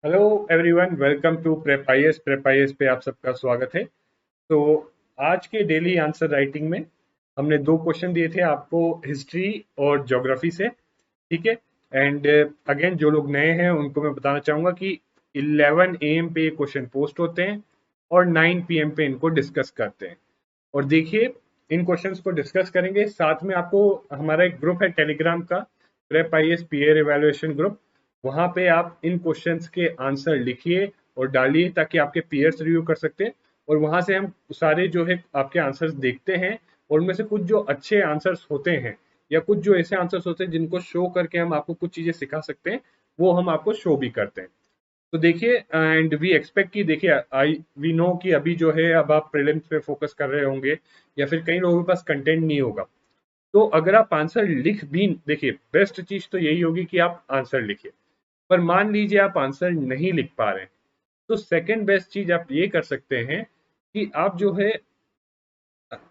Hello everyone, welcome to prep IAS. Prep IAS पे आप सबका स्वागत है। तो आज के डेली आंसर राइटिंग में हमने दो क्वेश्चन दिए थे आपको, हिस्ट्री और ज्योग्राफी से। ठीक है। एंड अगेन जो लोग नए हैं उनको मैं बताना चाहूंगा कि 11 AM पे ये क्वेश्चन पोस्ट होते हैं और 9 PM पे इनको डिस्कस करते हैं। और देखिए, इन क्वेश्चंस को डिस्कस करेंगे, साथ में आपको हमारा एक ग्रुप है टेलीग्राम का, prep IAS peer evaluation group. वहां पे आप इन क्वेश्चंस के आंसर लिखिए और डालिए ताकि आपके पीयर्स रिव्यू कर सकते हैं। और वहां से हम सारे जो है आपके आंसर्स देखते हैं, और उनमें से कुछ जो अच्छे आंसर्स होते हैं या कुछ जो ऐसे आंसर्स होते हैं जिनको शो करके हम आपको कुछ चीजें सिखा सकते हैं, वो हम आपको शो भी करते हैं। तो देखिए, एंड वी एक्सपेक्ट कि देखिए, आई वी नो कि अभी जो है अब आप प्रीलिम्स पे फोकस कर रहे होंगे या फिर कई लोगों के पास कंटेंट नहीं होगा। तो अगर आप आंसर लिख भी, देखिए बेस्ट चीज तो यही होगी कि आप आंसर लिखिए। पर मान लीजिए आप आंसर नहीं लिख पा रहे हैं, तो सेकंड बेस्ट चीज आप ये कर सकते हैं कि आप जो है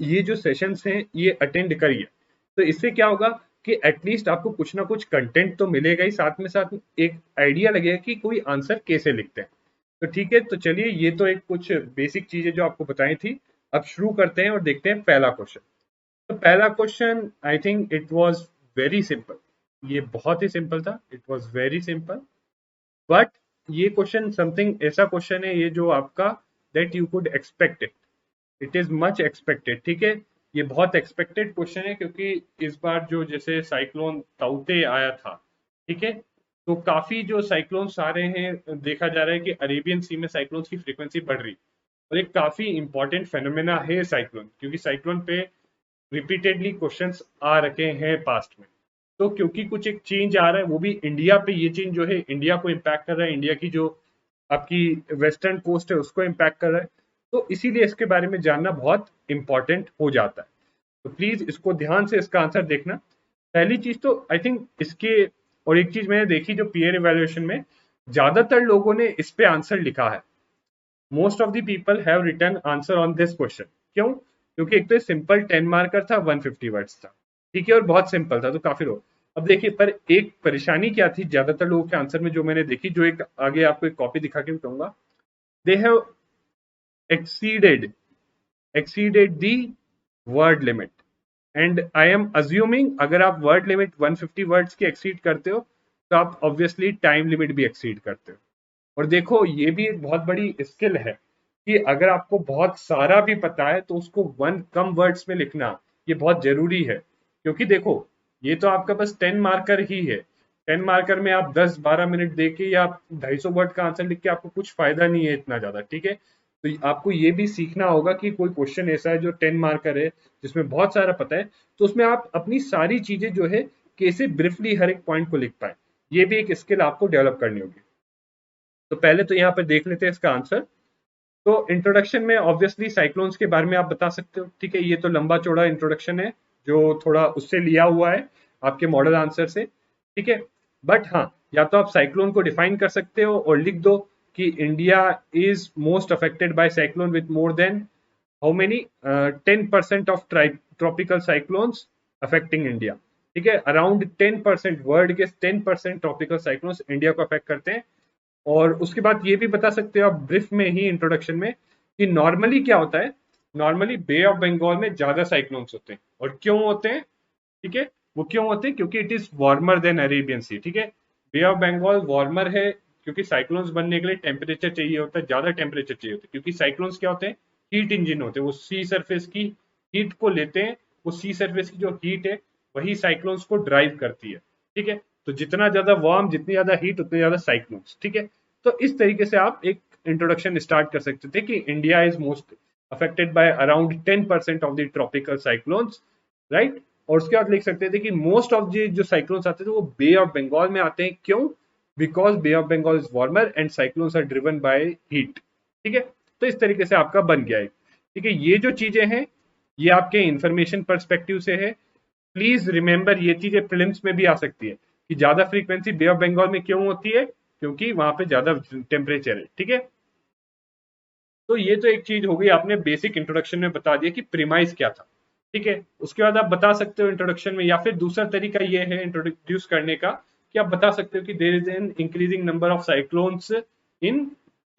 ये जो सेशंस हैं ये अटेंड करिए। तो इससे क्या होगा कि एटलीस्ट आपको कुछ ना कुछ कंटेंट तो मिलेगा ही, साथ में साथ एक आइडिया लगेगा कि कोई आंसर कैसे लिखते हैं। तो ठीक है, तो चलिए, ये तो एक कुछ बेसिक चीजें जो आपको बताई थी। अब शुरू करते हैं और देखते हैं पहला क्वेश्चन। तो पहला question, I think it was very simple. ये बहुत ही सिंपल था, it was very simple. But ये क्वेश्चन समथिंग ऐसा क्वेश्चन है ये जो आपका that you could expect it. It is much expected. ठीक है, ये बहुत एक्सपेक्टेड क्वेश्चन है क्योंकि इस बार जो जैसे साइक्लोन ताउते आया था, ठीक है, तो काफी जो साइक्लोन्स आ रहे हैं, देखा जा रहा है कि अरेबियन सी में साइक्लोन्स की फ्रीक्वेंसी बढ़ रही है। और एक काफी इंपॉर्टेंट फेनोमेना है साइक्लोन, क्योंकि साइक्लोन पे रिपीटेडली क्वेश्चंस आ रखे हैं पास्ट में। तो क्योंकि कुछ एक चेंज आ रहा है, वो भी इंडिया पे, ये चेंज जो है इंडिया को इम्पैक्ट कर रहा है, इंडिया की जो आपकी वेस्टर्न कोस्ट है उसको इम्पैक्ट कर रहा है। तो इसीलिए इसके बारे में जानना बहुत इंपॉर्टेंट हो जाता है। तो प्लीज इसको ध्यान से इसका आंसर देखना। पहली चीज तो आई थिंक इसके, और एक चीज मैंने देखी जो पीयर इवैल्यूएशन में ज्यादातर लोगों ने इस पे आंसर लिखा है। Most of the people have written answer on this question. क्यों? क्योंकि एक तो सिंपल 10 मार्कर था, 150 वर्ड्स था। ठीक है, और बहुत सिंपल था, तो काफी लोग। अब देखिए, पर एक परेशानी क्या थी ज्यादातर लोगों के आंसर में जो मैंने देखी, जो एक आगे आपको एक कॉपी दिखा के बताऊंगा। They have exceeded exceeded the word limit, and I am assuming अगर आप वर्ड लिमिट 150 वर्ड्स की एक्सीड करते हो, तो आप ऑब्वियसली टाइम लिमिट भी एक्सीड करते हो। और देखो, ये भी एक बहुत बड़ी स्किल है कि अगर आपको बहुत सारा भी पता है तो उसको वन कम वर्ड्स में लिखना, ये बहुत जरूरी है। क्योंकि देखो, ये तो आपका बस 10 मार्कर ही है। 10 मार्कर में आप 10-12 मिनट दे के या 250 वर्ड का आंसर लिख के आपको कुछ फायदा नहीं है इतना ज्यादा। ठीक है, तो आपको ये भी सीखना होगा कि कोई क्वेश्चन ऐसा है जो 10 मार्कर है, जिसमें बहुत सारा पता है, तो उसमें आप अपनी सारी चीजें जो है कैसे ब्रीफली हर एक पॉइंट को लिख पाए, ये भी एक स्किल आपको डेवलप करनी होगी। तो पहले तो यहाँ पे देख लेते हैं इसका आंसर। तो इंट्रोडक्शन में ऑब्वियसली साइक्लोन्स के बारे में आप बता सकते हो। ठीक है, ये तो लंबा चौड़ा इंट्रोडक्शन है जो थोड़ा उससे लिया हुआ है आपके मॉडल आंसर से। ठीक है, बट हाँ, या तो आप साइक्लोन को डिफाइन कर सकते हो और लिख दो कि India is most affected by cyclone with more than how many 10% of tropical cyclones affecting India. ठीक है, अराउंड 10%, वर्ल्ड के 10% ट्रॉपिकल साइक्लोन्स इंडिया को अफेक्ट करते हैं। और उसके बाद ये भी बता सकते हो आप ब्रीफ में ही इंट्रोडक्शन में कि नॉर्मली क्या होता है। नॉर्मली बे ऑफ बंगाल में ज्यादा साइक्लोन्स होते हैं, और क्यों होते हैं? ठीक है, वो क्यों होते हैं? क्योंकि it is warmer than Arabian Sea. ठीक है, बे ऑफ बंगाल वार्मर है क्योंकि साइक्लोन्स बनने के लिए टेम्परेचर चाहिए होता है, ज्यादा टेम्परेचर चाहिए होता है, क्योंकि साइक्लोन्स क्या होते हैं? हीट इंजन होते हैं। वो सी सरफेस की हीट को लेते हैं, वो सी सरफेस की जो हीट है वही साइक्लोन्स को ड्राइव करती है। ठीक है, तो जितना ज्यादा वार्म, जितनी ज्यादा हीट, उतने ज्यादा साइक्लोन्स। ठीक है, तो इस तरीके से आप एक इंट्रोडक्शन स्टार्ट कर सकते थे कि India is most affected by around 10% of the tropical cyclones, right. और उसके बाद लिख सकते थे कि मोस्ट ऑफ द जो साइक्लोन्स आते थे वो बे ऑफ बंगाल में आते हैं। क्यों? Because Bay of Bengal is warmer and cyclones are driven by heat. ठीक है, तो इस तरीके से आपका बन गया है। ठीक है, ये जो चीजें हैं ये आपके इंफॉर्मेशन परस्पेक्टिव से है। प्लीज रिमेंबर, ये चीजें प्रीलिम्स में भी आ सकती है कि ज्यादा फ्रीक्वेंसी बे ऑफ बंगाल में क्यों होती है, क्योंकि वहां पे ज्यादा टेम्परेचर है। ठीक है, तो ये तो एक चीज हो गई, आपने बेसिक इंट्रोडक्शन में बता दिया कि प्रीमाइस क्या था। ठीक है, उसके बाद आप बता सकते हो इंट्रोडक्शन में, या फिर दूसरा तरीका ये है इंट्रोड्यूस करने का कि आप बता सकते हो कि there is an increasing number of cyclones in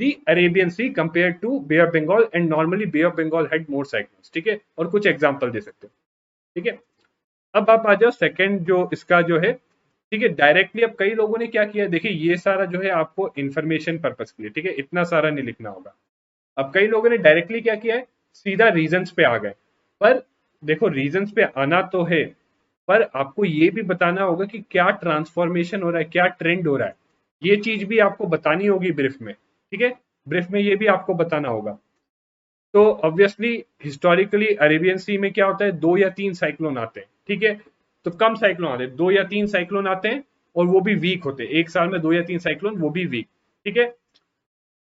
the Arabian Sea compared to Bay of Bengal, and normally Bay of Bengal had more cyclones. ठीक है, और कुछ एग्जांपल दे सकते हो. ठीक है, अब आप आ जाओ सेकंड जो इसका जो है. ठीक है, डायरेक्टली अब कई लोगों ने क्या किया, देखिए ये सारा जो है आपको इंफॉर्मेशन पर्पस के लिए, ठीक है, इतना सारा नहीं लिखना होगा. अब कई लोगों ने डायरेक्टली क्या किया है, सीधा रीजंस पे आ गए. पर देखो रीजंस पे आना तो है, पर आपको ये भी बताना होगा कि क्या ट्रांसफॉर्मेशन हो रहा है, क्या ट्रेंड हो रहा है. ये चीज भी आपको बतानी होगी ब्रीफ में. ठीक है, ब्रीफ में ये भी आपको बताना होगा. तो ऑब्वियसली हिस्टोरिकली अरेबियन सी में क्या होता है, 2 या 3 साइक्लोन आते हैं. ठीक है, तो कम साइक्लोन आते हैं, 2 या 3 साइक्लोन आते हैं, और वो भी वीक होते हैं. एक साल में 2 या 3 साइक्लोन, वो भी वीक. ठीक है,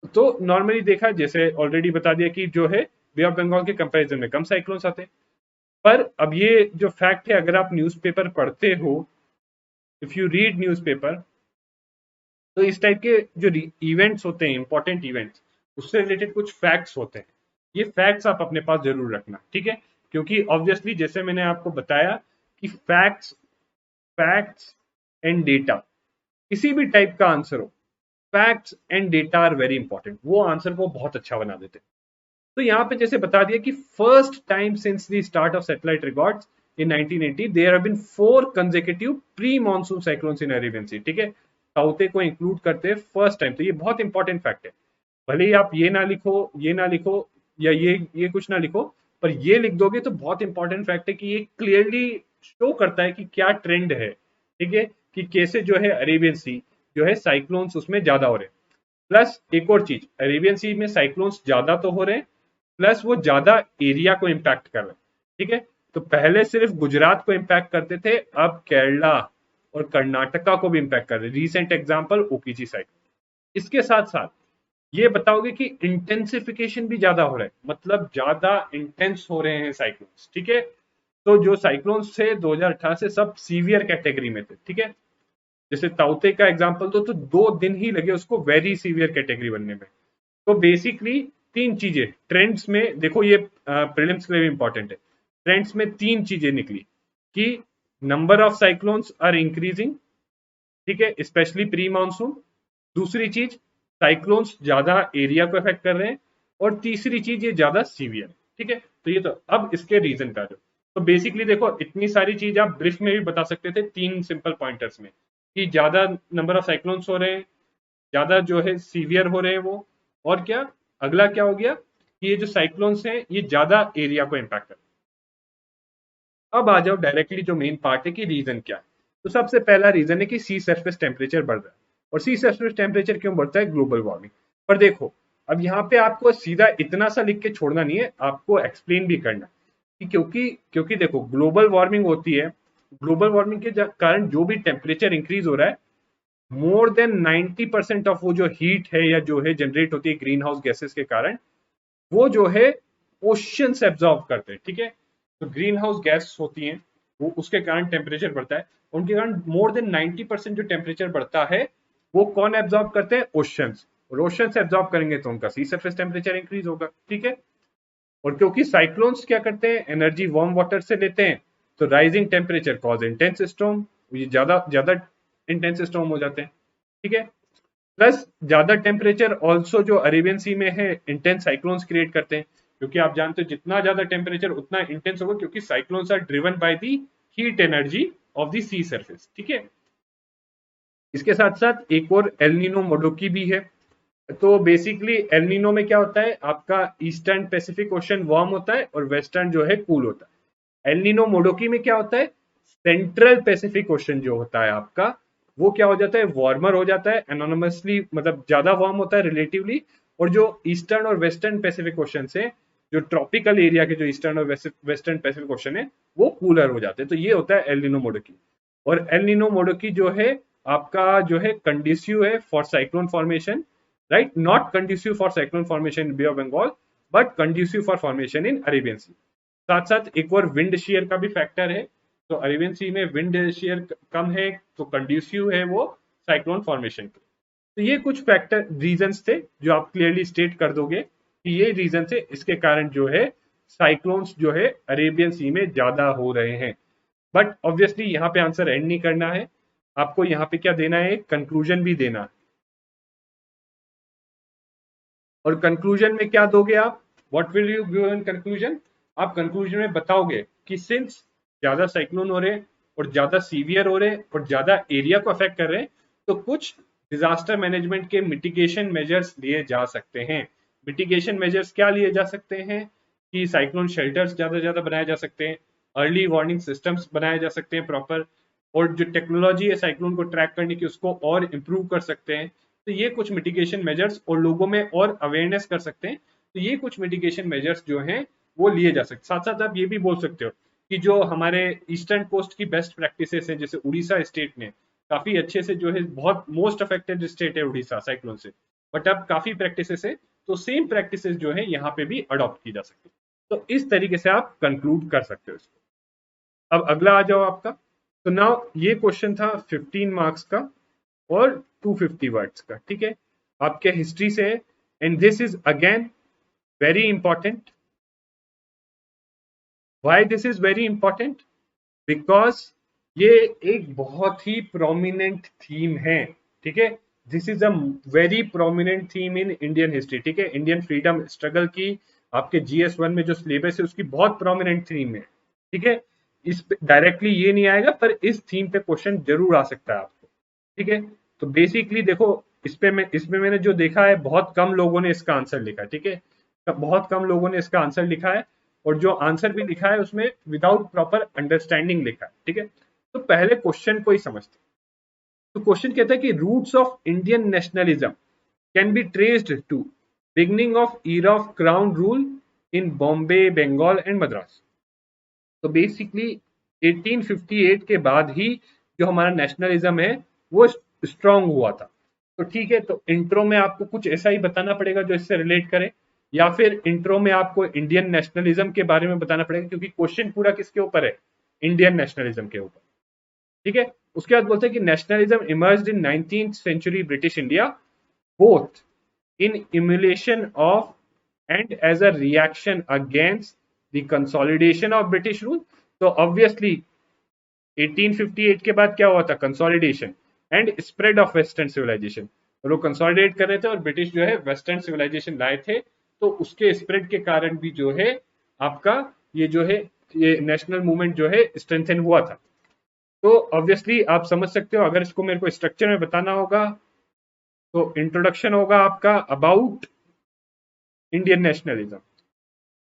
तो नॉर्मली देखा, जैसे ऑलरेडी बता दिया कि जो है बे ऑफ बंगाल के कंपैरिजन में कम साइक्लोन्स आते हैं. पर अब ये जो फैक्ट है, अगर आप न्यूज़पेपर पढ़ते हो, इफ यू रीड न्यूज़पेपर, तो इस टाइप के जो इवेंट्स होते हैं, इंपॉर्टेंट इवेंट्स, उससे रिलेटेड कुछ फैक्ट्स होते हैं. ये फैक्ट्स आप अपने पास जरूर रखना. ठीक है, क्योंकि ऑब्वियसली जैसे मैंने आपको बताया कि फैक्ट्स फैक्ट्स एंड डेटा, किसी भी टाइप का आंसर हो, facts and data are very important. वो आंसर को बहुत अच्छा बना देते हैं. तो यहाँ पे जैसे बता दिया कि first time since the start of satellite records in 1980 there have been 4 consecutive pre monsoon cyclones in Arabian Sea. ठीक है, ताउते को इंक्लूड करते हैं फर्स्ट टाइम. तो ये बहुत इंपॉर्टेंट फैक्ट है. भले ही आप ये ना लिखो, ये ना लिखो, या ये कुछ ना लिखो, पर ये लिख दोगे तो बहुत इंपॉर्टेंट फैक्ट है कि ये क्लियरली शो करता है कि क्या ट्रेंड है. ठीक है, कि कैसे जो है अरेबियन सी जो है साइक्लोन्स उसमें ज्यादा हो रहे हैं. प्लस एक और चीज, अरेबियन सी में साइक्लोन्स ज्यादा तो हो रहे हैं, प्लस वो ज्यादा एरिया को इम्पैक्ट कर रहे हैं. ठीक है, तो पहले सिर्फ गुजरात को इम्पैक्ट करते थे, अब केरला और कर्नाटका को भी इम्पैक्ट कर रहे हैं. Recent example Ockhi cyclone. इसके साथ साथ ये बताओगे कि इंटेंसिफिकेशन भी ज्यादा हो रहा है, मतलब ज्यादा इंटेंस हो रहे हैं साइक्लोन्स. ठीक है, तो जो साइक्लोन्स थे 2018 से सब सीवियर कैटेगरी में थे. ठीक है, जैसे ताउते का एग्जांपल तो 2 दिन ही लगे उसको वेरी सीवियर कैटेगरी बनने में. तो बेसिकली 3 चीजें ट्रेंड्स में देखो, ये प्रीलिम्स के लिए भी इंपॉर्टेंट है. ट्रेंड्स में 3 चीजें निकली कि number of cyclones are increasing. ठीक है, स्पेशली प्री मानसून. दूसरी चीज, साइक्लोन्स ज्यादा एरिया को अफेक्ट कर रहे हैं. और तीसरी चीज, ये ज्यादा सीवियर. ठीक है, तो ये तो अब इसके रीजन का जो, तो बेसिकली देखो इतनी सारी चीज आप ब्रीफ में भी बता सकते थे 3 सिंपल पॉइंटर्स में, कि ज्यादा नंबर ऑफ साइक्लोन्स हो रहे हैं, ज्यादा जो है सीवियर हो रहे हैं वो, और क्या अगला क्या हो गया कि ये जो साइक्लोन्स हैं ये ज्यादा एरिया को इम्पैक्ट कर. अब आ जाओ डायरेक्टली जो मेन पार्ट है कि रीजन क्या है. तो सबसे पहला रीजन है कि सी सरफेस टेम्परेचर बढ़ रहा है. और सी सरफेस टेम्परेचर क्यों बढ़ता है, ग्लोबल वार्मिंग. पर देखो, अब यहाँ पे आपको सीधा इतना सा लिख के छोड़ना नहीं है, आपको एक्सप्लेन भी करना कि क्योंकि क्योंकि देखो ग्लोबल वार्मिंग होती है. ग्लोबल वार्मिंग के कारण जो भी टेम्परेचर इंक्रीज हो रहा है, मोर देन 90% ऑफ वो जो हीट है या जो है जनरेट होती है ग्रीन हाउस गैसेस के कारण, वो जो है ओशन से एब्जॉर्ब करते हैं. ठीक है, तो ग्रीन हाउस गैस होती हैं, वो उसके कारण टेम्परेचर बढ़ता है. उनके कारण मोर देन 90% जो टेम्परेचर बढ़ता है, वो कौन एब्जॉर्ब करते हैं, ओशंस. और ओशन से एब्जॉर्ब करेंगे तो उनका सी सरफेस टेम्परेचर इंक्रीज होगा. ठीक है, और क्योंकि साइक्लोन्स क्या करते हैं, एनर्जी वार्म वाटर से लेते हैं, तो rising temperature cause intense storm, ये ज्यादा ज्यादा इंटेंस स्टॉर्म हो जाते हैं. ठीक है, प्लस ज्यादा टेम्परेचर ऑल्सो जो अरेबियन सी में है इंटेंस साइक्लोन्स क्रिएट करते हैं, क्योंकि आप जानते हो जितना ज्यादा टेम्परेचर उतना इंटेंस होगा, क्योंकि cyclones are driven by the heat energy of the sea surface. ठीक है, इसके साथ साथ एक और एलनिनो मोडोकी भी है. तो बेसिकली एलनिनो में क्या होता है, आपका ईस्टर्न पैसिफिक ओशन वार्म होता है और वेस्टर्न जो है कूल होता है. एलनिनो मोडोकी में क्या होता है, सेंट्रल पैसिफिक ओशन जो होता है आपका, वो क्या हो जाता है, वार्मर हो जाता है एनोनमसली, मतलब ज्यादा वार्म होता है रिलेटिवली. और जो ईस्टर्न और वेस्टर्न पैसिफिक ओशन से, जो ट्रॉपिकल एरिया के जो ईस्टर्न और वेस्टर्न पैसिफिक ओशन है, वो कूलर हो जाते हैं. तो ये होता है एल नीनो मोडोकी. और एल नीनो मोडोकी जो है आपका जो है कंड्यूसिव है for cyclone formation, right, not conducive for cyclone formation in Bay of Bengal, but conducive for formation in Arabian Sea. साथ साथ एक और विंड शेयर का भी फैक्टर है. तो अरेबियन सी में विंड शेयर कम है, तो कंड्यूसिव है वो साइक्लोन फॉर्मेशन के. तो ये कुछ फैक्टर रीजंस थे जो आप क्लियरली स्टेट कर दोगे कि ये रीजन है, इसके कारण जो है साइक्लोन्स जो है अरेबियन सी में ज्यादा हो रहे हैं. बट ऑब्वियसली यहाँ पे आंसर एंड नहीं करना है, आपको यहाँ पे क्या देना है, कंक्लूजन भी देना है. और कंक्लूजन में क्या दोगे आप? What will you give in conclusion? आप कंक्लूजन में बताओगे कि सिंस ज्यादा साइक्लोन हो रहे हैं और ज्यादा सीवियर हो रहे हैं और ज्यादा एरिया को अफेक्ट कर रहे हैं, तो कुछ डिजास्टर मैनेजमेंट के मिटिगेशन मेजर्स लिए जा सकते हैं। मिटिगेशन मेजर्स क्या लिए जा सकते हैं कि साइक्लोन शेल्टर्स ज्यादा बनाए जा सकते हैं, अर्ली वार्निंग सिस्टम्स बनाए जा सकते हैं प्रॉपर, और जो टेक्नोलॉजी है साइक्लोन को ट्रैक करने की उसको और इम्प्रूव कर सकते हैं। तो ये कुछ मिटिगेशन मेजर्स, और लोगों में और अवेयरनेस कर सकते हैं। तो ये कुछ मिटिगेशन मेजर्स जो हैं वो लिए जा सकते हैं। साथ साथ आप ये भी बोल सकते हो कि जो हमारे ईस्टर्न कोस्ट की बेस्ट प्रैक्टिसेस हैं, जैसे उड़ीसा स्टेट ने काफी अच्छे से जो है, बहुत मोस्ट अफेक्टेड स्टेट है उड़ीसा साइक्लोन से, बट अब काफी प्रैक्टिसेस है, तो सेम प्रैक्टिसेस जो है यहाँ पे भी अडॉप्ट की जा सकती है। तो इस तरीके से आप कंक्लूड कर सकते हो इसको। अब अगला आ जाओ आपका। तो नाउ ये क्वेश्चन था 15 मार्क्स का और 250 वर्ड्स का, ठीक है, आपके हिस्ट्री से है। And this is again very important. Why this is very important? Because ये एक बहुत ही प्रोमिनेंट थीम है, ठीक है। This is a very prominent theme in Indian history, ठीक है। इंडियन फ्रीडम स्ट्रगल की आपके GS1 में जो सिलेबस है उसकी बहुत प्रोमिनेंट थीम है, ठीक है। इस डायरेक्टली ये नहीं आएगा, पर इस थीम पे क्वेश्चन जरूर आ सकता है आपको, ठीक है। तो बेसिकली देखो, इसमें मैंने जो देखा है, बहुत कम लोगों ने इसका आंसर लिखा है, ठीक है। बहुत कम लोगों ने इसका आंसर लिखा है, और जो आंसर भी लिखा है उसमें विदाउट प्रॉपर अंडरस्टैंडिंग लिखा है, ठीक है। तो पहले क्वेश्चन को ही समझते हैं। तो क्वेश्चन कहता है कि roots of Indian nationalism can be traced to beginning of era of crown rule in Bombay, Bengal and Madras. तो बेसिकली 1858 के बाद ही जो हमारा नेशनलिज्म है वो स्ट्रांग हुआ था। तो ठीक है, तो इंट्रो में आपको कुछ ऐसा ही बताना पड़ेगा जो इससे रिलेट करे, या फिर इंट्रो में आपको इंडियन नेशनलिज्म के बारे में बताना पड़ेगा, क्योंकि क्वेश्चन पूरा किसके ऊपर है? इंडियन नेशनलिज्म के ऊपर, ठीक है। उसके बाद बोलते हैं कि nationalism emerged in 19th century British India both in emulation of and as a reaction against the consolidation of British rule। तो obviously 1858 के बाद क्या हुआ था? Consolidation and spread of western civilisation. और वो कंसोलिडेट कर रहे थे और ब्रिटिश जो है वेस्टर्न सिविलाइजेशन लाए थे, तो उसके स्प्रेड के कारण भी जो है आपका ये जो है ये नेशनल मूवमेंट जो है स्ट्रेंथन हुआ था। तो ऑब्वियसली आप समझ सकते हो, अगर इसको मेरे को स्ट्रक्चर में बताना होगा तो इंट्रोडक्शन होगा आपका about Indian nationalism.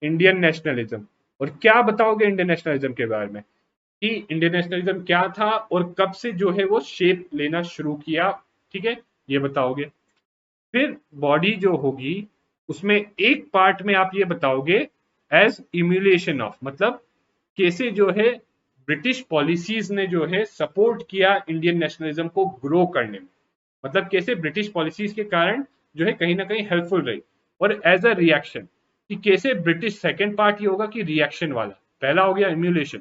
Indian nationalism, और क्या बताओगे इंडियन नेशनलिज्म के बारे में, कि इंडियन नेशनलिज्म क्या था और कब से जो है वो शेप लेना शुरू किया, ठीक है, ये बताओगे। फिर बॉडी जो होगी उसमें एक पार्ट में आप ये बताओगे एज इम्यूलेशन ऑफ, मतलब कैसे जो है ब्रिटिश पॉलिसीज ने जो है सपोर्ट किया इंडियन नेशनलिज्म को ग्रो करने में, मतलब कैसे ब्रिटिश पॉलिसीज के कारण जो है कहीं ना कहीं हेल्पफुल रही। और एज अ रिएक्शन, कि कैसे ब्रिटिश, सेकेंड पार्ट ये होगा कि रिएक्शन वाला, पहला हो गया इम्यूलेशन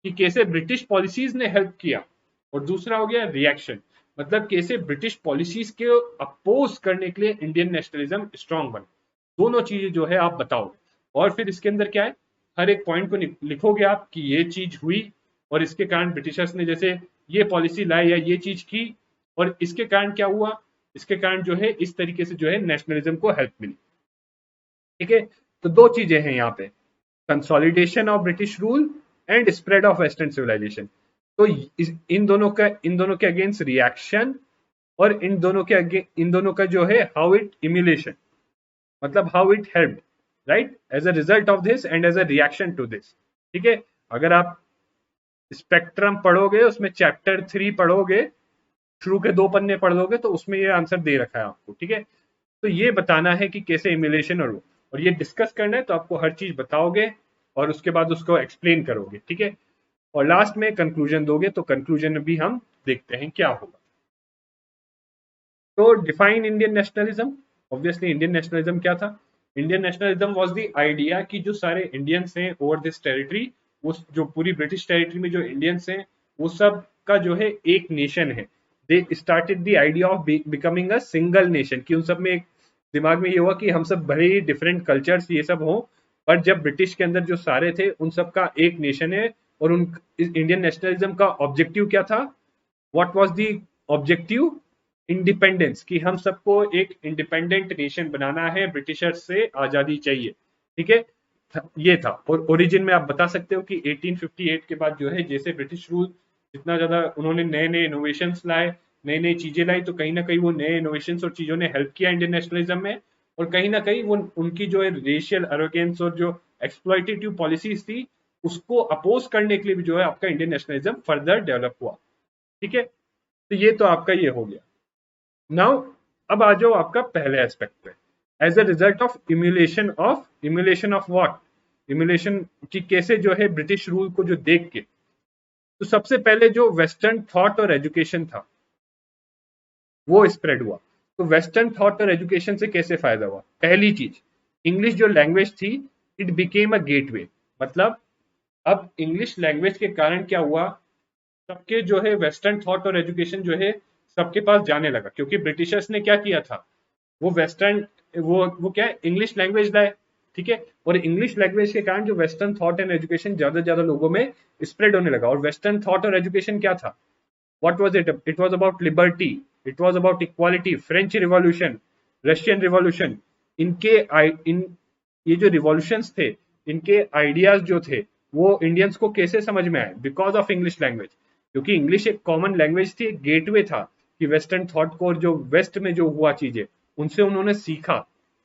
कि कैसे ब्रिटिश पॉलिसीज ने हेल्प किया, और दूसरा हो गया रिएक्शन, मतलब कैसे ब्रिटिश पॉलिसीज के अपोज करने के लिए इंडियन नेशनलिज्म स्ट्रांग बने। दोनों चीजें जो है आप बताओगे, और फिर इसके अंदर क्या है, हर एक पॉइंट को लिखोगे आप कि ये चीज हुई और इसके कारण ब्रिटिशर्स ने जैसे ये पॉलिसी लाई या ये चीज की, और इसके कारण क्या हुआ, इसके कारण जो है इस तरीके से जो है नेशनलिज्म को हेल्प मिली, ठीक है। तो दो चीजें हैं यहाँ पे, consolidation of British rule and spread of western civilisation. तो इन दोनों के अगेंस्ट रिएक्शन, और इन दोनों का जो है हाउ इट इम्यूलेशन, मतलब how it help, right, as a result of this and as a reaction to this, ठीक है। अगर आप स्पेक्ट्रम पढ़ोगे, उसमें चैप्टर 3 पढ़ोगे, शुरू के 2 पन्ने पढ़ लोगे तो उसमें ये आंसर दे रखा है आपको, ठीक है। तो ये बताना है कि कैसे इम्यूलेशन और ये डिस्कस करना है, तो आपको हर चीज बताओगे और उसके बाद उसको एक्सप्लेन करोगे, ठीक है। और लास्ट में कंक्लूजन दोगे, तो कंक्लूजन में भी हम देखते हैं क्या होगा। तो define Indian nationalism. Obviously Indian nationalism क्या था? Indian nationalism was the idea कि जो सारे इंडियंस हैं ओवर दिस टेरिटरी, उस जो पूरी ब्रिटिश टेरिटरी में जो इंडियंस हैं वो सब का जो है एक नेशन है। They started the idea of becoming a single nation, कि उन सब में एक दिमाग में ये हुआ कि हम सब भले ही डिफरेंट कल्चर्स ये सब हो, पर जब ब्रिटिश के अंदर जो सारे थे उन सब का एक नेशन है। और उन इंडियन नेशनलिज्म का ऑब्जेक्टिव क्या था? What was the objective? Independence, कि हम सबको एक इंडिपेंडेंट नेशन बनाना है, ब्रिटिशर्स से आजादी चाहिए, ठीक है। ये था। और ओरिजिन में आप बता सकते हो कि 1858 के बाद जो है जैसे ब्रिटिश रूल जितना ज्यादा उन्होंने नए नए इनोवेशंस लाए, नई नई चीजें लाई, तो कहीं ना कहीं वो नए इनोवेशंस और चीजों ने हेल्प किया इंडियन नेशनलिज्म में। और कहीं ना कहीं वो उनकी जो है रेशियल एरोगेंस और जो एक्सप्लॉइटेटिव पॉलिसीज थी उसको अपोज करने के लिए भी जो है आपका इंडियन नेशनलिज्म फर्दर डेवलप हुआ, ठीक है। तो ये तो आपका ये हो गया। नाउ अब आ जाओ आपका पहले एस्पेक्ट पे। As a result of emulation of what, emulation की कैसे जो है ब्रिटिश रूल को जो देख के, तो सबसे पहले जो वेस्टर्न थॉट और एजुकेशन था वो स्प्रेड हुआ। तो वेस्टर्न थॉट और एजुकेशन से कैसे फायदा हुआ? पहली चीज, इंग्लिश जो लैंग्वेज थी, इट बिकेम अ गेटवे। मतलब अब इंग्लिश लैंग्वेज के कारण क्या हुआ, सबके जो है वेस्टर्न थॉट और एजुकेशन जो है सबके पास जाने लगा, क्योंकि ब्रिटिशर्स ने क्या किया था, वो वेस्टर्न वो क्या है, इंग्लिश लैंग्वेज लाए, ठीक है। और इंग्लिश लैंग्वेज के कारण जो वेस्टर्न थॉट एंड एजुकेशन ज्यादा से ज्यादा लोगों में स्प्रेड होने लगा। और वेस्टर्न थॉट और एजुकेशन क्या था, what was it? It was about liberty, it was about equality, French revolution, Russian revolution. इनके इन ये जो रिवॉल्यूशंस थे, इनके आइडियाज जो थे वो इंडियंस को कैसे समझ में आए? Because of English language. क्योंकि इंग्लिश एक कॉमन लैंग्वेज थी, एक गेटवे था कि वेस्टर्न थॉट को, और जो वेस्ट में जो हुआ चीजें उनसे उन्होंने सीखा,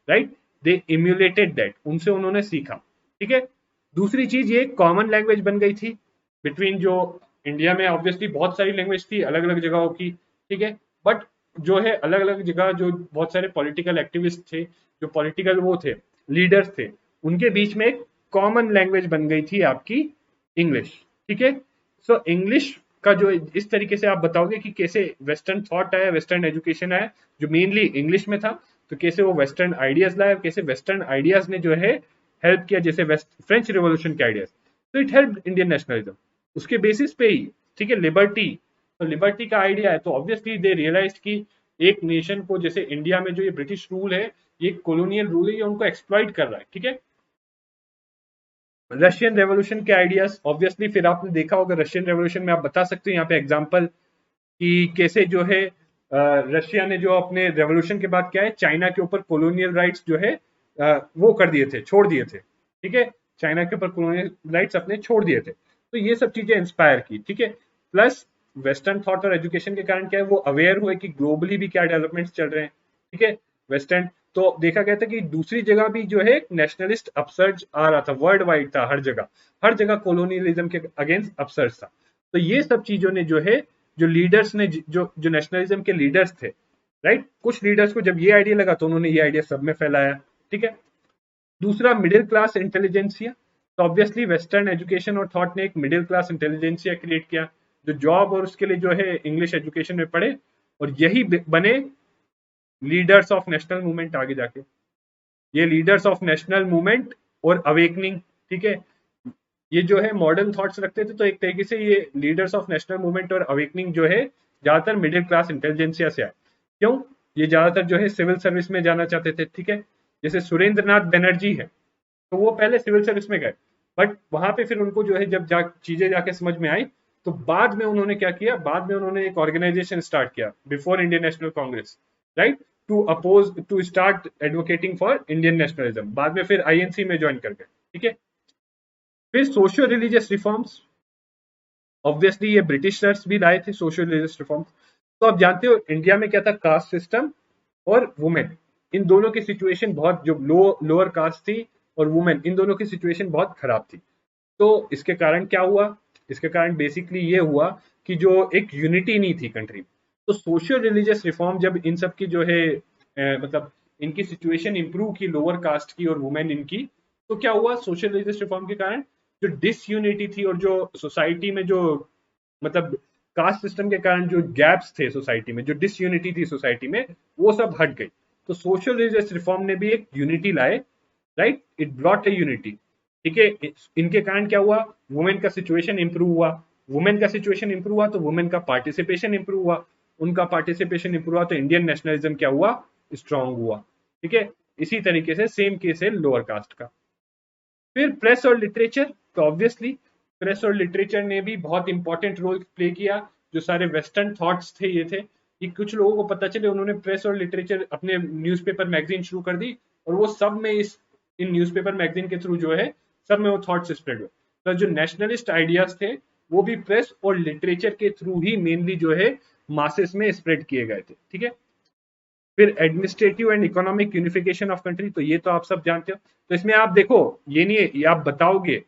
राइट। दे इम्यूलेटेड दैट, उनसे उन्होंने सीखा, ठीक है। दूसरी चीज, ये कॉमन लैंग्वेज बन गई थी बिटवीन जो इंडिया में ऑब्वियसली बहुत सारी लैंग्वेज थी अलग अलग जगहों की, ठीक है। बट जो है अलग अलग जगह जो बहुत सारे पॉलिटिकल एक्टिविस्ट थे, जो पॉलिटिकल वो थे, लीडर्स थे, उनके बीच में एक कॉमन लैंग्वेज बन गई थी आपकी इंग्लिश, ठीक है। सो इंग्लिश का जो इस तरीके से आप बताओगे कि कैसे वेस्टर्न थॉट आया, वेस्टर्न एजुकेशन आया जो मेनली इंग्लिश में था, तो कैसे वो वेस्टर्न आइडियाज लाया, कैसे वेस्टर्न आइडियाज ने जो है हेल्प किया, जैसे वेस्ट फ्रेंच रिवॉल्यूशन के आइडियाज, तो इट हेल्प इंडियन नेशनलिज्म उसके बेसिस पे ही, ठीक है। लिबर्टी, तो लिबर्टी का आइडिया है, तो ऑब्वियसली दे रियलाइज कि एक नेशन को, जैसे इंडिया में जो ये ब्रिटिश रूल है, ये कॉलोनियल रूल है, ये उनको एक्सप्लॉइट कर रहा है, ठीक है। रशियन रेवोल्यूशन के आइडियाज, ऑब्वियसली फिर आपने देखा होगा रशियन रेवोल्यूशन में, आप बता सकते हो यहाँ पे एग्जांपल कि कैसे जो है रशिया ने जो अपने रेवोल्यूशन के बाद क्या है, चाइना के ऊपर कॉलोनियल राइट्स जो है वो कर दिए थे, छोड़ दिए थे, ठीक है। चाइना के ऊपर कॉलोनियल राइट्स अपने छोड़ दिए थे, तो ये सब चीजें इंस्पायर की, ठीक है। प्लस वेस्टर्न थॉट और एजुकेशन के कारण क्या है, वो अवेयर हुए कि ग्लोबली भी क्या डेवलपमेंट्स चल रहे हैं, ठीक है। वेस्टर्न, तो देखा गया था कि दूसरी जगह भी जो है नेशनलिस्ट अपसर्ज आ रहा था, वर्ल्ड वाइड था, हर जगह कॉलोनियलिज्म के अगेंस्ट अपसर्ज था। तो ये सब चीजों ने जो है, जो लीडर्स ने, जो जो नेशनलिज्म के लीडर्स थे, राइट, कुछ लीडर्स को जब ये आइडिया लगा तो उन्होंने ये आइडिया सब में फैलाया, ठीक है। दूसरा, मिडिल क्लास इंटेलिजेंसिया। तो ऑब्वियसली वेस्टर्न एजुकेशन और थॉट ने एक मिडिल क्लास इंटेलिजेंसिया क्रिएट किया, जो जॉब और उसके लिए जो है इंग्लिश एजुकेशन में पढ़े, और यही बने लीडर्स ऑफ नेशनल मूवमेंट आगे जाके। ये लीडर्स ऑफ नेशनल मूवमेंट और अवेकनिंग, ठीक है, ये जो है मॉडर्न थॉट्स रखते थे, तो एक तरीके से ये लीडर्स ऑफ नेशनल मूवमेंट और अवेकनिंग जो है ज्यादातर मिडिल क्लास इंटेलिजेंसिया से आए। क्यों? ये ज्यादातर जो है सिविल सर्विस में जाना चाहते थे, ठीक है। जैसे सुरेंद्र नाथ बनर्जी है, तो वो पहले सिविल सर्विस में गए, बट वहां पे फिर उनको जो है जब चीजें जाके समझ में आई, तो बाद में उन्होंने क्या किया, बाद में उन्होंने एक ऑर्गेनाइजेशन स्टार्ट किया before Indian National Congress, right, to start advocating for Indian nationalism. बाद में फिर आईएनसी में ज्वाइन कर गए, ठीक है। फिर सोशियो रिलीजियस रिफॉर्म्स, ऑब्वियसली ये ब्रिटिशर्स भी लाए थे सोशियो रिलीजियस रिफॉर्म्स। तो आप जानते हो इंडिया में क्या था, कास्ट सिस्टम और वुमेन, इन दोनों की सिचुएशन बहुत, जो लोअर कास्ट थी और वुमेन, इन दोनों की सिचुएशन बहुत खराब थी। तो इसके कारण क्या हुआ, इसके कारण बेसिकली ये हुआ कि जो एक यूनिटी नहीं थी कंट्री में। तो सोशियो रिलीजियस रिफॉर्म जब इन सब की जो है मतलब इनकी सिचुएशन इंप्रूव की, लोअर कास्ट की और वुमेन इनकी, तो क्या हुआ, सोशल रिलीजियस रिफॉर्म के कारण जो डिसयूनिटी थी और जो सोसाइटी में जो मतलब कास्ट सिस्टम के कारण जो गैप्स थे सोसाइटी में, जो डिसयूनिटी थी सोसाइटी में, वो सब हट गई। तो सोशल रिलीजियस रिफॉर्म ने भी एक यूनिटी लाए, right, it brought a unity, ठीक है। इनके कारण क्या हुआ, वुमेन का सिचुएशन इंप्रूव हुआ, वुमेन का सिचुएशन इंप्रूव हुआ तो वुमेन का पार्टिसिपेशन इंप्रूव हुआ, उनका पार्टिसिपेशन इंप्रूव हुआ तो इंडियन नेशनलिज्म क्या हुआ, स्ट्रांग हुआ, ठीक है। इसी तरीके से सेम केस है लोअर कास्ट का। फिर प्रेस और लिटरेचर, तो ऑब्वियसली प्रेस और लिटरेचर ने भी बहुत इंपॉर्टेंट रोल प्ले किया। जो सारे वेस्टर्न थॉट्स थे, ये थे, कि कुछ लोगों को पता चले, उन्होंने प्रेस और लिटरेचर अपने न्यूज़पेपर मैगजीन शुरू कर दी और वो सब में इन न्यूज़पेपर मैगजीन के थ्रू जो है सब में वो थॉट्स स्प्रेड हुए। तो जो नेशनलिस्ट आइडियाज थे वो भी प्रेस और लिटरेचर के थ्रू ही मेनली जो है मासेस में स्प्रेड किए गए थे। ठीक है, फिर administrative and economic unification of country, तो ये तो आप सब जानते हो। तो इसमें आप देखो, ये नहीं है ये आप बताओगे,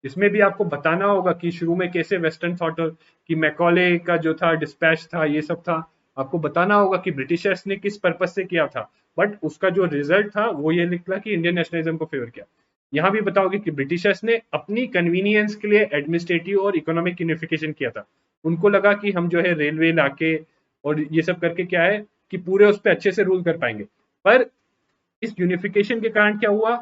इसमें भी आपको बताना होगा कि शुरू में कैसे वेस्टर्न थॉट कि मैकॉले का जो था डिस्पैच था, ये सब था, आपको बताना होगा कि ब्रिटिशर्स ने किस पर्पज से किया था, बट उसका जो रिजल्ट था वो ये निकला कि इंडियन नेशनलिज्म को फेवर किया। यहाँ भी बताओगे कि ब्रिटिशर्स ने अपनी कन्वीनियंस के लिए एडमिनिस्ट्रेटिव और इकोनॉमिक यूनिफिकेशन किया था। उनको लगा कि हम जो है रेलवे लाके और ये सब करके क्या है कि पूरे उस पर अच्छे से रूल कर पाएंगे। पर इस यूनिफिकेशन के कारण क्या हुआ,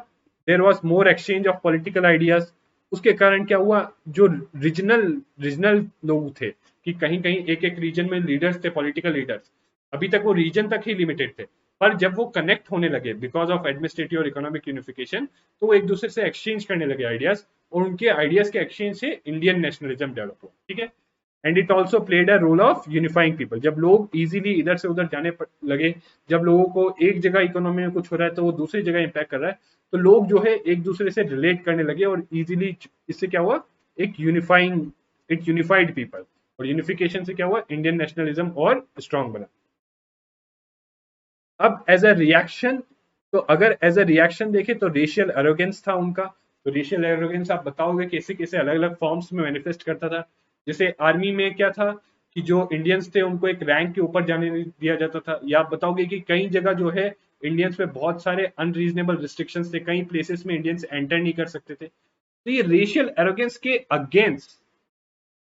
there was more exchange of political ideas. उसके कारण क्या हुआ, जो रीजनल रीजनल लोग थे कि कहीं कहीं एक एक रीजन में लीडर्स थे, पॉलिटिकल लीडर्स, अभी तक वो रीजन तक ही लिमिटेड थे, पर जब वो कनेक्ट होने लगे बिकॉज ऑफ एडमिनिस्ट्रेटिव और इकोनॉमिक यूनिफिकेशन, तो वो एक दूसरे से एक्सचेंज करने लगे आइडियाज, और उनके आइडियाज के एक्सचेंज से इंडियन नेशनलिज्म डेवलप हुआ। ठीक है, and it also played a role of unifying people. जब लोग इजीली इधर से उधर जाने लगे, जब लोगों को एक जगह इकोनॉमी में कुछ हो रहा है तो वो दूसरी जगह इंपैक्ट कर रहा है, तो लोग जो है एक दूसरे से रिलेट करने लगे और इजीली, इससे क्या हुआ, एक यूनिफाइंग, इट यूनिफाइड पीपल, और यूनिफिकेशन से क्या हुआ, इंडियन नेशनलिज्म और स्ट्रांग बना। अब एज अ रिएक्शन, तो अगर एज अ रिएक्शन देखें तो रेशियल एरोगेंस था उनका। तो रेशियल एरोगेंस आप बताओगे कैसे कैसे अलग अलग फॉर्म्स में मैनिफेस्ट करता था। जैसे आर्मी में क्या था कि जो इंडियंस थे उनको एक रैंक के ऊपर जाने नहीं दिया जाता था, या आप बताओगे कि कई जगह जो है इंडियंस पे बहुत सारे अनरीजनेबल रिस्ट्रिक्शंस थे, कई प्लेसेस में इंडियंस एंटर नहीं कर सकते थे। तो ये रेशियल एरोगेंस के अगेंस्ट,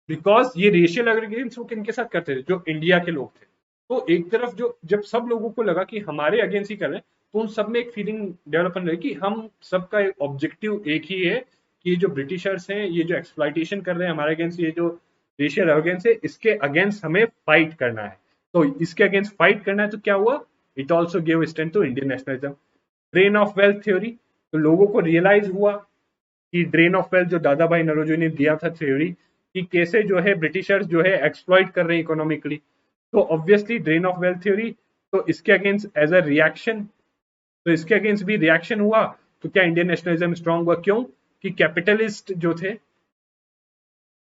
बिकॉज ये रेशियल एग्रीगेंस वो किनके साथ करते थे, जो इंडिया के लोग थे। तो एक तरफ जो जब सब लोगों को लगा कि हमारे अगेंस्ट ही कर रहे हैं, तो उन सब में एक फीलिंग डेवलप होने लगी कि हम सबका एक ऑब्जेक्टिव एक ही है कि ये जो ब्रिटिशर्स हैं, ये जो एक्सप्लॉइटेशन कर रहे हैं हमारे अगेंस्ट, ये जो रेशियल एरोगेंस है, इसके अगेंस्ट हमें फाइट करना है। तो इसके अगेंस्ट फाइट करना है, तो क्या हुआ, it also give strength to Indian nationalism. Drain of wealth theory, तो लोगों को रियलाइज हुआ कि ड्रेन ऑफ वेल्थ जो दादा भाई नौरोजी ने दिया था थ्योरी, कि कैसे जो है ब्रिटिशर्स जो है एक्सप्लॉइट कर रहे हैं इकोनॉमिकली, तो obviously drain of wealth theory, तो इसके अगेंस्ट एज अ रिएक्शन, तो इसके अगेंस्ट भी रिएक्शन हुआ। तो क्या इंडियन नेशनलिज्म स्ट्रांग हुआ, क्यों कि कैपिटलिस्ट जो थे,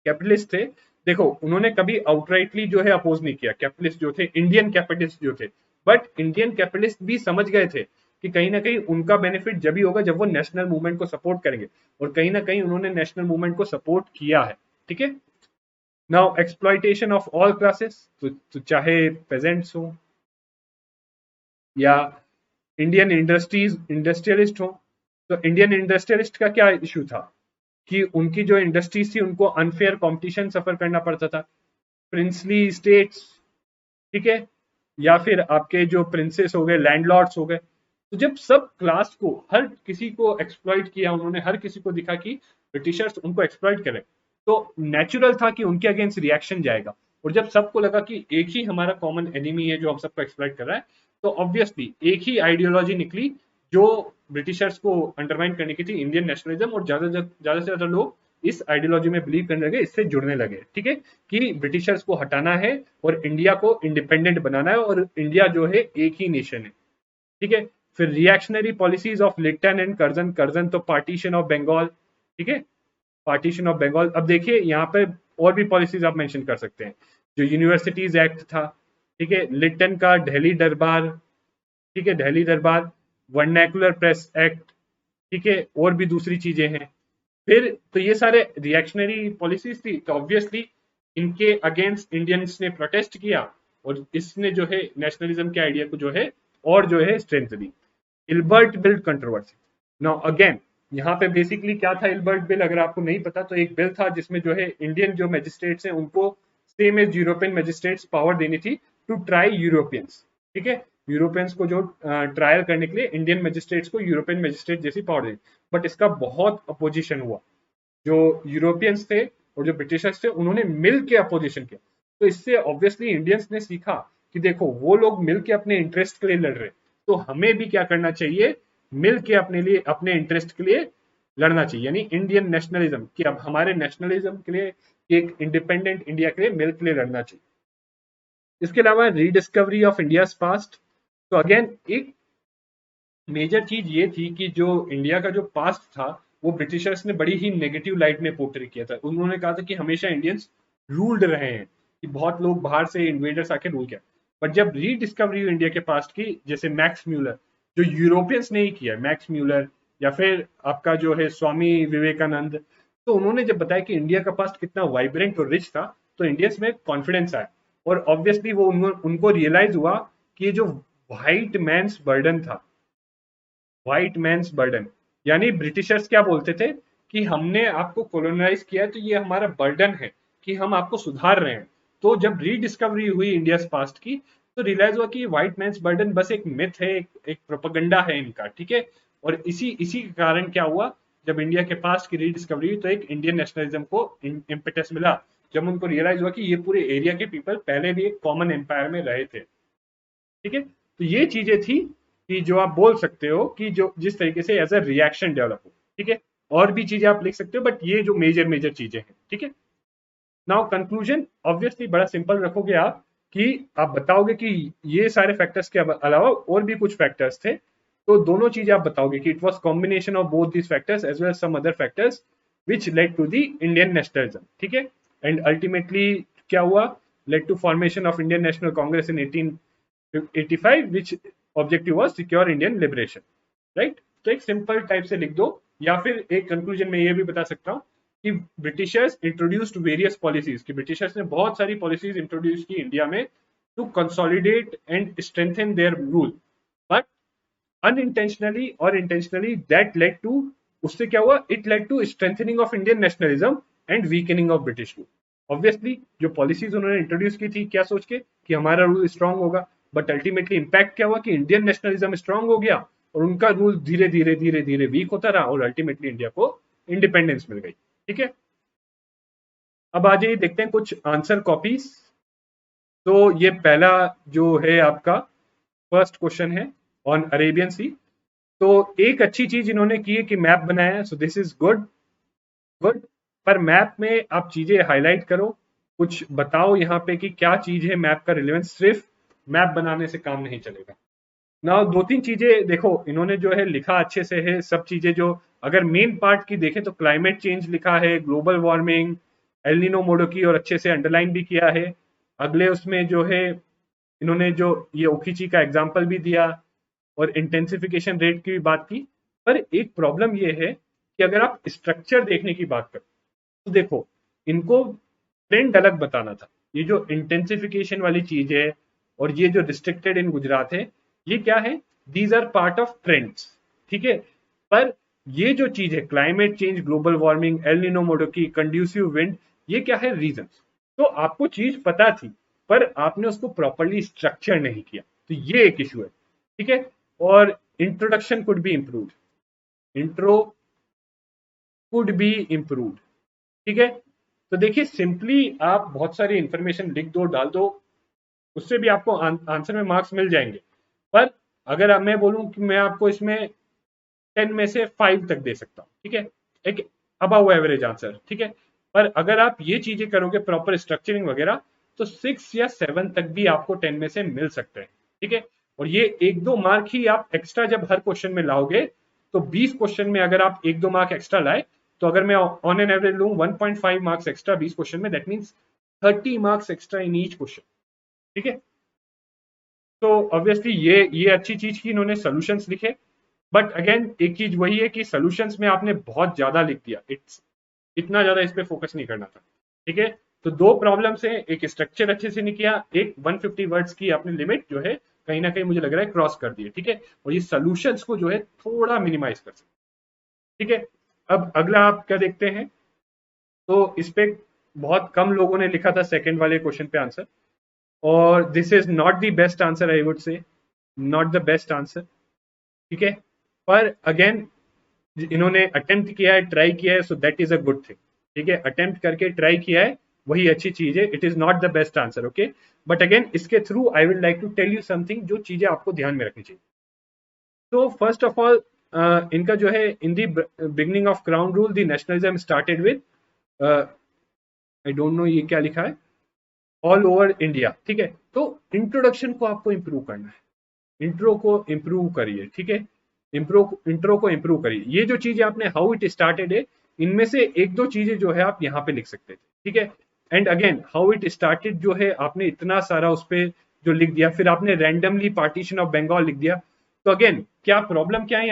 कैपिटलिस्ट थे, देखो उन्होंने कभी आउटराइटली जो है अपोज नहीं किया, कैपिटलिस्ट जो थे, इंडियन कैपिटलिस्ट जो थे, बट इंडियन कैपिटलिस्ट भी समझ गए थे कि कहीं ना कहीं उनका बेनिफिट जब ही होगा जब वो नेशनल मूवमेंट को सपोर्ट करेंगे, और कहीं ना कहीं उन्होंने नेशनल मूवमेंट को सपोर्ट किया है। ठीक है, now exploitation of all classes, तो चाहे पेजेंट्स हो या इंडियन इंडस्ट्रीज इंडस्ट्रियलिस्ट हो, तो इंडियन इंडस्ट्रियलिस्ट का क्या इशू था कि उनकी जो इंडस्ट्रीज थी उनको अनफेयर कंपटीशन सफर करना पड़ता था, प्रिंसली स्टेट्स, ठीक है, या फिर आपके जो प्रिंसेस हो गए, लैंडलॉर्ड्स हो गए। तो जब सब क्लास को, हर किसी को एक्सप्लॉइट किया उन्होंने, हर किसी को दिखा कि ब्रिटिशर्स उनको एक्सप्लॉइट करें, तो नेचुरल था कि उनके अगेंस्ट रिएक्शन जाएगा। और जब सबको लगा कि एक ही हमारा कॉमन एनिमी है जो हम सबको एक्सप्लॉइट कर रहा है, तो ऑब्वियसली एक ही आइडियोलॉजी निकली जो ब्रिटिशर्स को अंडरमाइन करने की थी, इंडियन नेशनलिज्म, और ज्यादा से ज्यादा लोग इस आइडियोलॉजी में बिलीव करने लगे, इससे जुड़ने लगे। ठीक है, कि ब्रिटिशर्स को हटाना है और इंडिया को इंडिपेंडेंट बनाना है, और इंडिया जो है एक ही नेशन है। ठीक है, फिर reactionary policies of Lytton and Curzon, Curzon तो पार्टीशन ऑफ बंगाल। ठीक है, पार्टीशन ऑफ बंगाल। अब देखिए यहाँ पे और भी पॉलिसीज आप मेंशन कर सकते हैं, जो यूनिवर्सिटीज एक्ट था, ठीक है, लिट्टन का दिल्ली दरबार, ठीक है, दिल्ली दरबार, वर्नैकुलर प्रेस एक्ट, ठीक है, और भी दूसरी चीजें हैं। फिर तो ये सारे रिएक्शनरी पॉलिसीज थी, तो ऑब्वियसली इनके अगेंस्ट इंडियंस ने प्रोटेस्ट किया, और इसने जो है नेशनलिज्म के आइडिया को जो है और जो है स्ट्रेंथ दी। Ilbert Bill controversy, now again यहाँ पे बेसिकली क्या था इल्बर्ट बिल, अगर आपको नहीं पता तो एक बिल था जिसमें जो है इंडियन जो मैजिस्ट्रेट्स हैं उनको same as European magistrates power देनी थी टू ट्राई यूरोपियंस। ठीक है, यूरोपियंस को जो ट्रायल करने के लिए इंडियन मैजिस्ट्रेट्स को यूरोपियन मैजिस्ट्रेट जैसी पावर दी, बट इसका बहुत अपोजिशन हुआ। जो यूरोपियंस थे और जो ब्रिटिशर्स थे उन्होंने मिल के अपोजिशन किया। तो इससे ऑब्वियसली इंडियंस ने सीखा कि देखो वो लोग मिल के अपने इंटरेस्ट के लिए लड़ रहे, तो हमें भी क्या करना चाहिए, मिल के अपने लिए, अपने इंटरेस्ट के लिए लड़ना चाहिए, यानी इंडियन नेशनलिज्म, कि अब हमारे नेशनलिज्म के लिए, एक इंडिपेंडेंट इंडिया के लिए मिल के लिए लड़ना चाहिए। इसके अलावा रीडिस्कवरी ऑफ इंडिया पास्ट। तो अगेन एक मेजर चीज ये थी कि जो इंडिया का जो पास्ट था वो ब्रिटिशर्स ने बड़ी ही नेगेटिव लाइट में पोर्ट्रे किया था। उन्होंने कहा था कि हमेशा इंडियंस रूल्ड रहे हैं, कि बहुत लोग बाहर से इन्वेडर्स आके रूल किया। बट जब रीडिस्कवरी हुई इंडिया के पास्ट की, जैसे मैक्स म्यूलर, जो यूरोपियंस ने ही किया, मैक्स म्यूलर या फिर आपका जो है स्वामी विवेकानंद, तो उन्होंने जब बताया कि इंडिया का पास्ट कितना वाइब्रेंट और रिच था, तो इंडियंस में कॉन्फिडेंस आया। और ऑब्वियसली वो उनको रियलाइज हुआ कि ये जो व्हाइट मैंस बर्डन था, व्हाइट मैंस बर्डन, यानी ब्रिटिशर्स क्या बोलते थे कि हमने आपको कॉलोनाइज किया तो ये हमारा बर्डन है कि हम आपको सुधार रहे हैं। तो जब रीडिस्कवरी हुई इंडिया पास्ट की, तो रियलाइज हुआ कि व्हाइट मैंस बर्डन बस एक मिथ है, एक प्रोपेगेंडा है इनका, ठीक है। और इसी इसी के कारण क्या हुआ, जब इंडिया के पास्ट की रीडिस्कवरी हुई तो एक इंडियन नेशनलिज्म को इम्पेटस मिला, जब उनको रियलाइज हुआ कि ये पूरे एरिया के पीपल पहले भी एक कॉमन एम्पायर में रहे थे, ठीक है। तो ये चीजें थी कि जो आप बोल सकते हो कि जो जिस तरीके से एज अ रिएक्शन डेवलप हो, ठीक है। और भी चीजें आप लिख सकते हो, बट ये जो मेजर मेजर चीजें हैं, ठीक है। नाउ कंक्लूजन ऑब्वियसली बड़ा सिंपल रखोगे आप, कि आप बताओगे कि ये सारे फैक्टर्स के अलावा और भी कुछ फैक्टर्स थे, तो दोनों चीजें आप बताओगे कि it was combination of both these factors as well as some other factors which led to the Indian nationalism, ठीक है। एंड अल्टीमेटली क्या हुआ, led to formation of Indian National Congress in 1885 which objective was secure Indian liberation, right. तो एक simple type से लिख दो, या फिर एक कंक्लूजन में ये भी बता सकता हूँ कि ब्रिटिशर्स इंट्रोड्यूस्ड वेरियस पॉलिसीज, कि ब्रिटिशर्स ने बहुत सारी पॉलिसीज इंट्रोड्यूस की इंडिया में to consolidate and strengthen their rule, but unintentionally और इंटेंशनली दैट लेड टू, उससे क्या हुआ, it led to strengthening of Indian nationalism and weakening of British rule. Obviously जो पॉलिसीज उन्होंने इंट्रोड्यूस की थी क्या सोच के कि हमारा रूल स्ट्रांग होगा, बट अल्टीमेटली इंपैक्ट क्या हुआ कि इंडियन नेशनलिज्म स्ट्रांग हो गया और उनका रूल धीरे धीरे धीरे धीरे वीक होता रहा और अल्टीमेटली इंडिया को इंडिपेंडेंस मिल गई, ठीक है। अब आ जाइए देखते हैं कुछ आंसर कॉपीज। तो ये पहला जो है आपका फर्स्ट क्वेश्चन है ऑन अरेबियन सी। तो एक अच्छी चीज इन्होंने की है कि मैप बनाया है, so this is good, good. पर मैप में आप चीजें हाईलाइट करो, कुछ बताओ यहाँ पे कि क्या चीज है मैप का रिलेवेंस, सिर्फ मैप बनाने से काम नहीं चलेगा ना। दो तीन चीजें देखो इन्होंने जो है लिखा अच्छे से है, सब चीजें जो अगर मेन पार्ट की देखें तो क्लाइमेट चेंज लिखा है, ग्लोबल वार्मिंग, एलिनो मोडो की, और अच्छे से अंडरलाइन भी किया है। अगले उसमें जो है इन्होंने जो ये ओखीची का एग्जाम्पल भी दिया और इंटेंसिफिकेशन रेट की भी बात की। पर एक प्रॉब्लम ये है कि अगर आप स्ट्रक्चर देखने की बात करो तो देखो इनको ट्रेंड अलग बताना था। ये जो इंटेंसिफिकेशन वाली चीज है और ये जो रिस्ट्रिक्टेड इन गुजरात है, ये क्या है, these are part of trends, ठीक है। पर ये जो चीज है climate change, global warming, El Nino Modoki, conducive wind, ये क्या है, रीजन। तो आपको चीज पता थी पर आपने उसको प्रॉपरली स्ट्रक्चर नहीं किया, तो ये एक इशू है, ठीक है। और introduction could be improve, intro could be improve, ठीक है। तो देखिए सिंपली आप बहुत सारी इंफॉर्मेशन लिख दो, डाल दो, उससे भी आपको आंसर में मार्क्स मिल जाएंगे। पर अगर मैं बोलूं कि मैं आपको इसमें 10 में से 5 तक दे सकता हूँ, ठीक है, एक अबव एवरेज आंसर, ठीक है। पर अगर आप ये चीजें करोगे प्रॉपर स्ट्रक्चरिंग वगैरह, तो 6 या 7 तक भी आपको 10 में से मिल सकते हैं, ठीक है। और ये एक दो मार्क ही आप एक्स्ट्रा जब हर क्वेश्चन में लाओगे, तो 20 क्वेश्चन में अगर आप एक दो मार्क एक्स्ट्रा लाए, तो अगर मैं ऑन एन एवरेज लूँ 1.5 मार्क्स एक्स्ट्रा 20 क्वेश्चन में, that means 30 marks extra in each question, ठीक है। तो ऑब्वियसली ये अच्छी चीज की इन्होंने सॉल्यूशंस लिखे। बट अगेन एक चीज वही है कि सॉल्यूशंस में आपने बहुत ज्यादा लिख दिया, इट्स इतना ज्यादा इस पे फोकस नहीं करना था, ठीक है। तो दो प्रॉब्लम्स है, एक स्ट्रक्चर अच्छे से नहीं किया, एक 150 वर्ड्स की आपने लिमिट जो है कहीं ना कहीं मुझे लग रहा है क्रॉस कर दी है, ठीक है। और ये सॉल्यूशंस को जो है थोड़ा मिनिमाइज कर सकते, ठीक है। अब अगला आप क्या देखते हैं, तो इस पे बहुत कम लोगों ने लिखा था सेकंड वाले क्वेश्चन पे आंसर, और this is not the best answer, I would say not the best answer, ठीक है। पर अगेन इन्होंने अटेम्प्ट किया है, ट्राई किया है, so that is a good thing, ठीक है। अटेम्प्ट करके ट्राई किया है वही अच्छी चीज है, it is not the best answer, okay. But again इसके through I would like to tell you something, जो चीजें आपको ध्यान में रखनी चाहिए। तो फर्स्ट ऑफ ऑल इनका जो है in the beginning of crown rule the nationalism started with, I don't know ये क्या लिखा है, ऑल ओवर इंडिया, ठीक है। तो इंट्रोडक्शन को आपको इंप्रूव करना है, इंट्रो को इंप्रूव करिए, ठीक है। इंट्रो को इंप्रूव करिए। ये जो चीजें आपने हाउ इट स्टार्टेड है, इनमें से एक दो चीजें जो है आप यहाँ पे लिख सकते थे, ठीक है। And again how it started जो है आपने इतना सारा उस पर जो लिख दिया, फिर आपने रैंडमली पार्टीशन ऑफ बंगाल लिख दिया। तो अगेन क्या प्रॉब्लम क्या है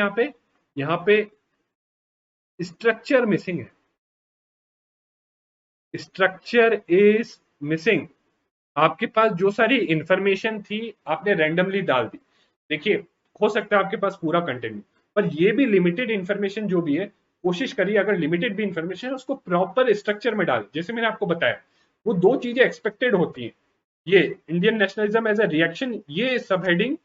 यहाँ पे स्ट्रक्चर मिसिंग है, स्ट्रक्चर इज मिसिंग। आपके पास जो सारी इंफॉर्मेशन थी आपने रैंडमली डाल दी। देखिए, हो सकता है आपके पास पूरा कंटेंट, पर ये भी लिमिटेड इंफॉर्मेशन जो भी है, कोशिश करिए अगर लिमिटेड भी इंफॉर्मेशन है उसको प्रॉपर स्ट्रक्चर में डाल। जैसे मैंने आपको बताया, वो दो चीजें एक्सपेक्टेड होती हैं, ये Indian nationalism as a reaction, ये सब हेडिंग,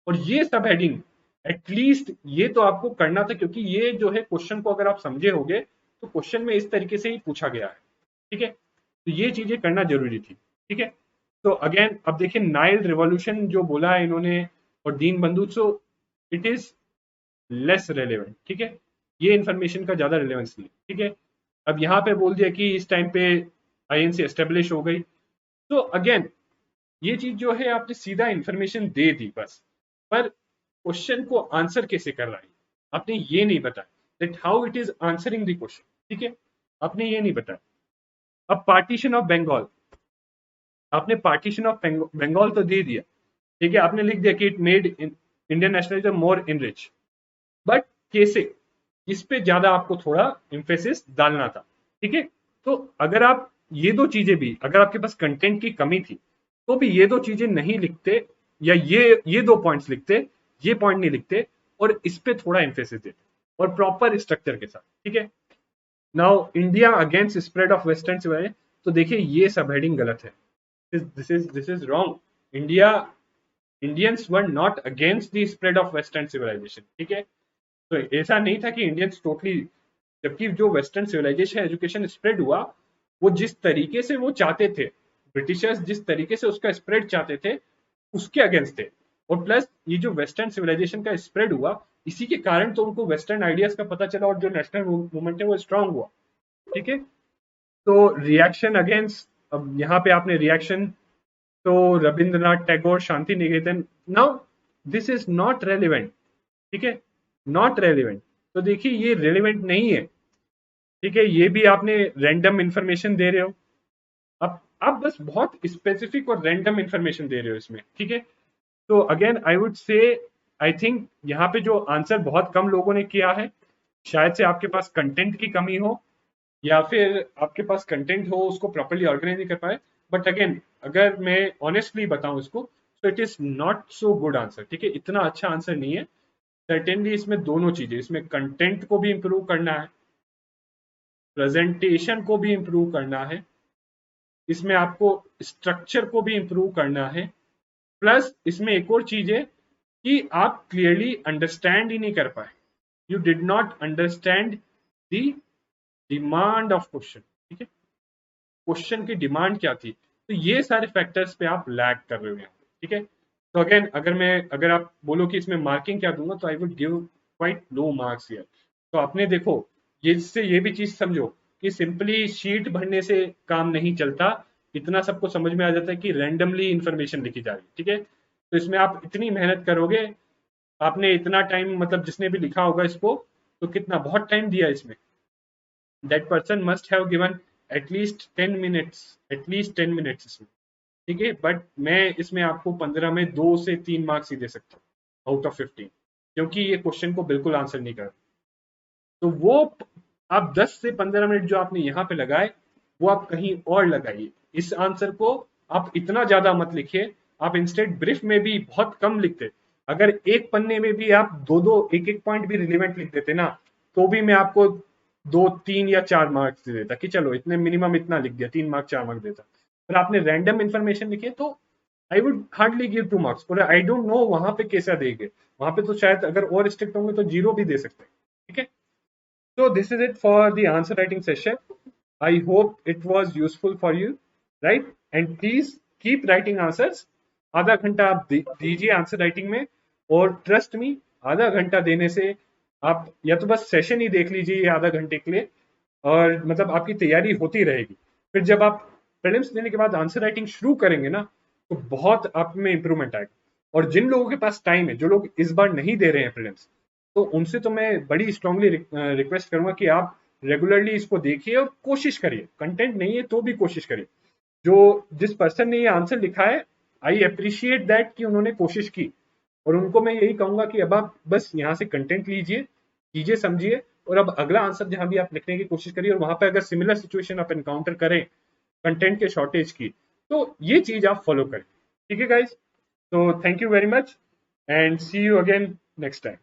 और ये सब हेडिंग एटलीस्ट ये तो आपको करना था, क्योंकि ये जो है क्वेश्चन को अगर आप समझे होगे तो क्वेश्चन में इस तरीके से ही पूछा गया है, ठीक है। तो ये चीजें करना जरूरी थी, ठीक है। तो अगेन अब देखिए नाइल रिवॉल्यूशन जो बोला है इन्होंने और दीन बंधु, so it is less relevant, ठीक है। ये इंफॉर्मेशन का ज्यादा रिलेवेंस नहीं, ठीक है। अब यहाँ पे बोल दिया कि इस टाइम पे आईएनसी एस्टेब्लिश हो गई। तो अगेन ये चीज जो है आपने सीधा इंफॉर्मेशन दे दी बस, पर क्वेश्चन को आंसर कैसे कर रहा है आपने ये नहीं बताया, that how it is answering the question, ठीक है। आपने ये नहीं बताया। अब पार्टीशन ऑफ बंगाल, आपने पार्टीशन ऑफ बंगाल तो दे दिया, ठीक है। आपने लिख दिया कि it made Indian nationalism more enrich, but कैसे, इस पे ज्यादा आपको थोड़ा एम्फेसिस डालना था, ठीक है। तो अगर आप ये दो चीजें भी, अगर आपके पास कंटेंट की कमी थी तो भी ये दो चीजें नहीं लिखते, या ये दो पॉइंट्स लिखते, ये पॉइंट नहीं लिखते और इस पे थोड़ा एम्फेसिस देते और प्रॉपर स्ट्रक्चर के साथ, ठीक है। Now India against spread of western civilisation, तो देखिए ये सब हेडिंग गलत है, this is wrong. Indians were not against the spread of western civilisation, ठीक है। तो ऐसा नहीं था कि इंडियंस टोटली, जबकि जो वेस्टर्न सिविलाइजेशन एजुकेशन स्प्रेड हुआ, वो जिस तरीके से वो चाहते थे, ब्रिटिशर्स जिस तरीके से उसका स्प्रेड चाहते थे, उसके अगेंस्ट थे। और प्लस ये जो वेस्टर्न सिविलाइजेशन का स्प्रेड हुआ, इसी के कारण तो उनको वेस्टर्न आइडियाज का पता चला और जो नेशनल मूवमेंट है वो स्ट्रांग हुआ, ठीक है। तो रिएक्शन अगेंस्ट, अब यहाँ पे आपने रिएक्शन, तो Rabindranath Tagore, Shanti Niketan, now this is not relevant, ठीक है, नॉट रेलिवेंट। तो देखिए ये रेलिवेंट नहीं है, ठीक है। ये भी आपने रैंडम इंफॉर्मेशन दे रहे हो, अब आप बस बहुत स्पेसिफिक और रैंडम इंफॉर्मेशन दे रहे हो इसमें, ठीक है। तो again I would say, I think यहाँ पे जो आंसर बहुत कम लोगों ने किया है, शायद से आपके पास कंटेंट की कमी हो, या फिर आपके पास कंटेंट हो उसको प्रॉपर्ली ऑर्गेनाइज नहीं कर पाए। बट अगेन अगर मैं ऑनेस्टली बताऊं इसको, तो it is not so good answer, ठीक है, इतना अच्छा आंसर नहीं है। सर्टेनली इसमें दोनों चीजें, इसमें कंटेंट को भी इंप्रूव करना है, प्रेजेंटेशन को भी इंप्रूव करना है, इसमें आपको स्ट्रक्चर को भी इंप्रूव करना है, प्लस इसमें एक और चीज है कि आप क्लियरली अंडरस्टैंड ही नहीं कर पाए, you did not understand the demand of question, ठीक है, क्वेश्चन की डिमांड क्या थी। तो ये सारे फैक्टर्स पे आप लैग कर रहे हो यहाँ, ठीक है। तो अगेन अगर आप बोलो कि इसमें मार्किंग क्या दूंगा, तो I would give quite low marks here. तो आपने देखो, ये इससे ये भी चीज समझो कि सिंपली शीट भरने से काम नहीं चलता, इतना सबको समझ में आ जाता है कि रैंडमली इंफॉर्मेशन लिखी जा रही है, ठीक है। तो इसमें आप इतनी मेहनत करोगे, आपने इतना टाइम, मतलब जिसने भी लिखा होगा इसको, तो कितना बहुत टाइम दिया इसमें, that person must have given at least 10 minutes, at least 10 minutes इसमें, ठीक है। बट मैं इसमें आपको 15 में 2 से 3 मार्क्स ही दे सकता हूँ आउट ऑफ 15, क्योंकि ये क्वेश्चन को बिल्कुल आंसर नहीं कर। तो वो आप 10 से 15 मिनट जो आपने यहाँ पे लगाए, वो आप कहीं और लगाइए। इस आंसर को आप इतना ज्यादा मत लिखिए, आप इंस्टेड ब्रीफ में भी बहुत कम लिखते। अगर एक पन्ने में भी आप दो दो एक एक पॉइंट भी रिलेवेंट लिख देते ना, तो भी मैं आपको 2 3 या 4 मार्क्स दे देता कि चलो इतने मिनिमम इतना लिख दिया, 3 मार्क्स 4 मार्क्स देता। पर आपने रैंडम इंफॉर्मेशन लिखी है, तो I would hardly give 2 marks, और आई डोंट नो वहां पे कैसा देंगे, वहां पे तो शायद अगर और स्ट्रिक्ट होंगे तो 0 भी दे सकते हैं, ठीक है। So this is it for the answer writing session. I hope it was useful for you, right? And please keep writing answers. आधा घंटा आप दीजिए आंसर राइटिंग में, और ट्रस्ट मी, आधा घंटा देने से आप या तो बस सेशन ही देख लीजिए ये आधा घंटे के लिए, और मतलब आपकी तैयारी होती रहेगी। फिर जब आप प्रीलिम्स देने के बाद आंसर राइटिंग शुरू करेंगे ना तो बहुत आप में इंप्रूवमेंट आएगा। और जिन लोगों के पास टाइम है, जो लोग इस बार नहीं दे रहे हैं प्रीलिम्स, तो उनसे तो मैं बड़ी स्ट्रांगली रिक्वेस्ट करूंगा कि आप रेगुलरली इसको देखिए और कोशिश करिए। कंटेंट नहीं है तो भी कोशिश करिए। जो जिस पर्सन ने ये आंसर लिखा है, आई अप्रिशिएट दैट कि उन्होंने कोशिश की, और उनको मैं यही कहूंगा कि अब आप बस यहाँ से कंटेंट लीजिए, कीजिए, समझिए, और अब अगला आंसर जहां भी आप लिखने की कोशिश करिए और वहां पे अगर सिमिलर सिचुएशन आप एनकाउंटर करें कंटेंट के शॉर्टेज की, तो ये चीज आप फॉलो करें। ठीक है गाइज, तो thank you very much and see you again next time.